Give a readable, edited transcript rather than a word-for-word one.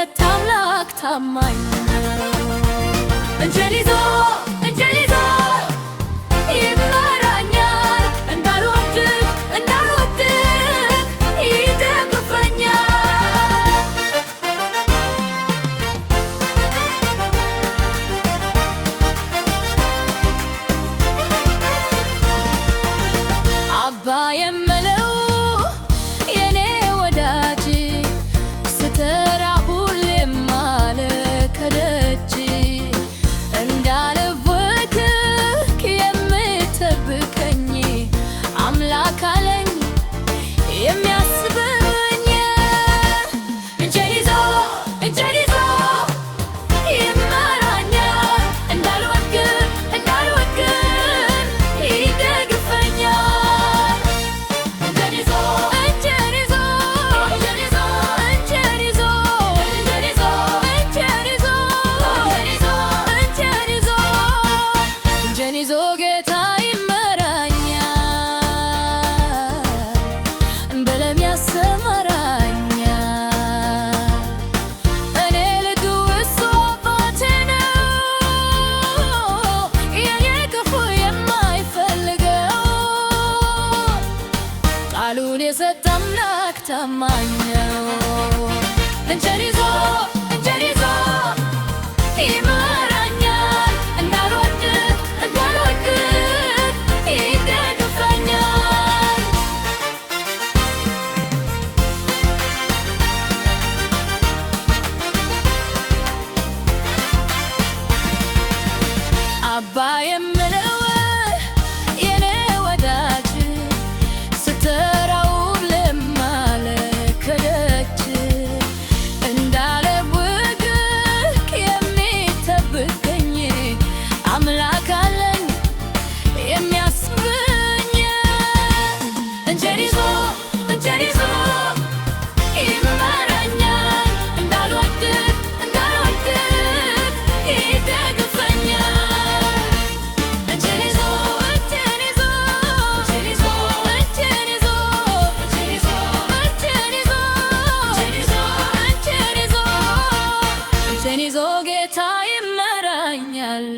የሰጠ አምላክ ታማኝ ነው። እጄን ይዞ ይመራኛል፣ እንዳልወድቅ ይደግፈኛል። አባ የምለው የኔ ወዳጅ ስትራ ሁሌም አለ ከደጅ እንዳልወድቅ የምጠብቀኝ አምላክ አለኝ የሚያስበኝ። እጄን ይዞ ይመራኛል፣ እንዳልወድቅ ይደግፈኛል። እጄን ይዞ ጌታ ይመራኛል፣ በለም ያሰማራኛል። እኔ ልጁ እሱ አባቴ ነው፣ የኔ ክፉ የማይፈልገው ቃሉን የሰጠ አምላክ ታማኝ ነው። እጄን ይዞ ይመራኛል፣ እንዳልወድቅ ይደግፈኛል። አባ የምለው የኔ ወዳጅ ስትጠራው ሁሌም አለ ከደጅ እንዳልወድቅ የሚጠብቀኝ አምላክ አለኝ የሚያስበኝ። እጄን ይዞ ይመራኛል፣ እንዳልወድቅ ይደግፈኛል። እጄን ይዞ ጌታ ይመራኛል።